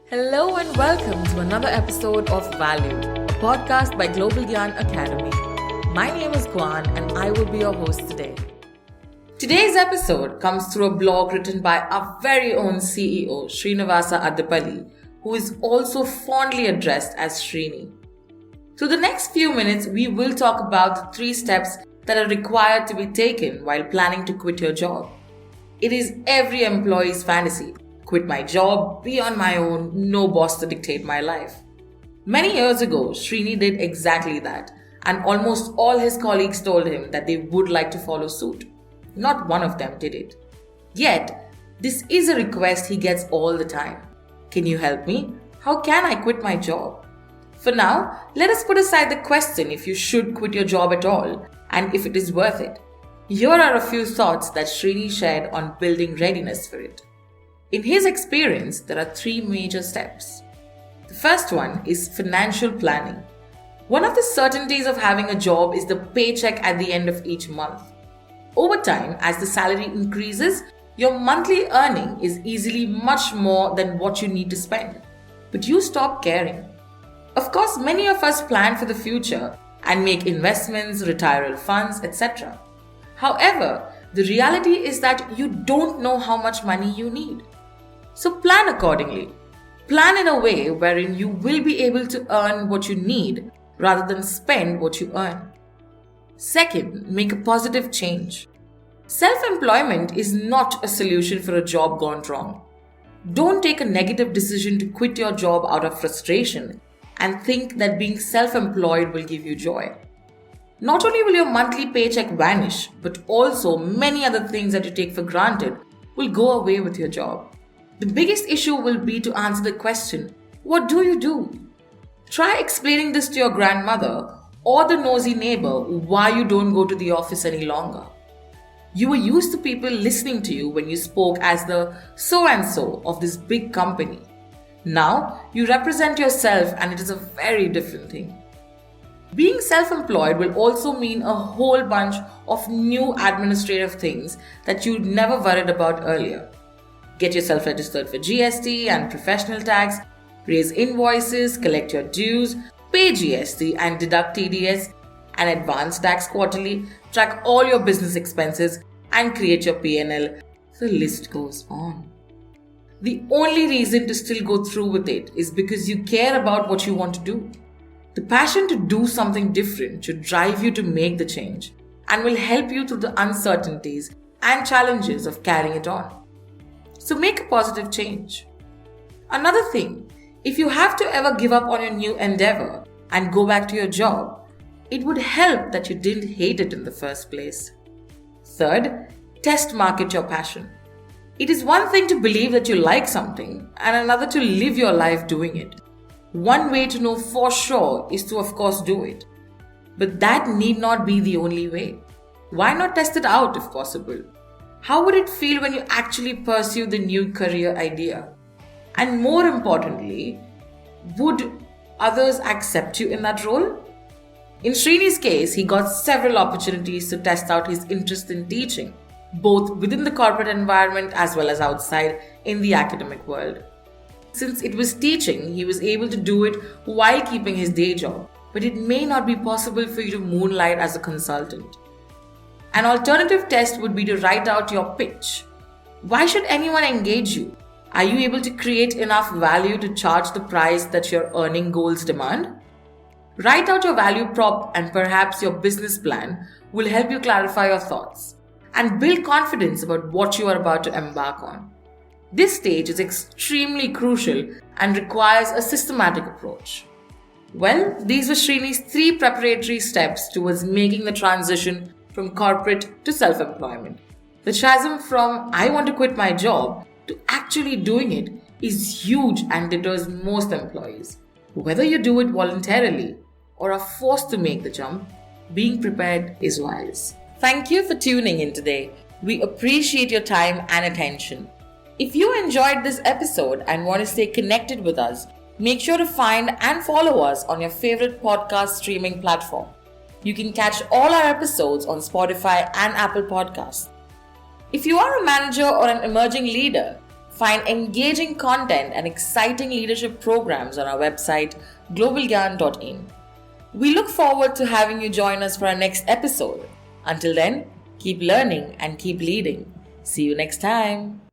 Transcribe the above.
Hello and welcome to another episode of Value, a podcast by Global Gyan Academy. My name is Guan and I will be your host today. Today's episode comes through a blog written by our very own CEO, Srinivasa Adipalli, who is also fondly addressed as Srini. Through the next few minutes, we will talk about the 3 steps that are required to be taken while planning to quit your job. It is every employee's fantasy. Quit my job, be on my own, no boss to dictate my life. Many years ago, Srini did exactly that, and almost all his colleagues told him that they would like to follow suit. Not one of them did it. Yet, this is a request he gets all the time. Can you help me? How can I quit my job? For now, let us put aside the question if you should quit your job at all, and if it is worth it. Here are a few thoughts that Srini shared on building readiness for it. In his experience, there are 3 major steps. The first one is financial planning. One of the certainties of having a job is the paycheck at the end of each month. Over time, as the salary increases, your monthly earning is easily much more than what you need to spend. But you stop caring. Of course, many of us plan for the future and make investments, retirement funds, etc. However, the reality is that you don't know how much money you need. So plan accordingly. Plan in a way wherein you will be able to earn what you need rather than spend what you earn. Second, make a positive change. Self-employment is not a solution for a job gone wrong. Don't take a negative decision to quit your job out of frustration and think that being self-employed will give you joy. Not only will your monthly paycheck vanish, but also many other things that you take for granted will go away with your job. The biggest issue will be to answer the question, what do you do? Try explaining this to your grandmother or the nosy neighbor why you don't go to the office any longer. You were used to people listening to you when you spoke as the so-and-so of this big company. Now you represent yourself and it is a very different thing. Being self-employed will also mean a whole bunch of new administrative things that you never worried about earlier. Get yourself registered for GST and professional tax, raise invoices, collect your dues, pay GST and deduct TDS and advance tax quarterly, track all your business expenses and create your P&L. The list goes on. The only reason to still go through with it is because you care about what you want to do. The passion to do something different should drive you to make the change and will help you through the uncertainties and challenges of carrying it on. So make a positive change. Another thing, if you have to ever give up on your new endeavor and go back to your job, it would help that you didn't hate it in the first place. Third, test market your passion. It is one thing to believe that you like something and another to live your life doing it. One way to know for sure is to of course do it. But that need not be the only way. Why not test it out if possible? How would it feel when you actually pursue the new career idea? And more importantly, would others accept you in that role? In Srini's case, he got several opportunities to test out his interest in teaching, both within the corporate environment as well as outside in the academic world. Since it was teaching, he was able to do it while keeping his day job, but it may not be possible for you to moonlight as a consultant. An alternative test would be to write out your pitch. Why should anyone engage you? Are you able to create enough value to charge the price that your earning goals demand? Write out your value prop and perhaps your business plan will help you clarify your thoughts and build confidence about what you are about to embark on. This stage is extremely crucial and requires a systematic approach. Well, these were Srini's 3 preparatory steps towards making the transition from corporate to self-employment. The chasm from I want to quit my job to actually doing it is huge and deters most employees. Whether you do it voluntarily or are forced to make the jump, being prepared is wise. Thank you for tuning in today. We appreciate your time and attention. If you enjoyed this episode and want to stay connected with us, make sure to find and follow us on your favorite podcast streaming platform. You can catch all our episodes on Spotify and Apple Podcasts. If you are a manager or an emerging leader, Find engaging content and exciting leadership programs on our website globalgyan.in. We look forward to having you join us for our next episode. Until then, keep learning and keep leading. See you next time.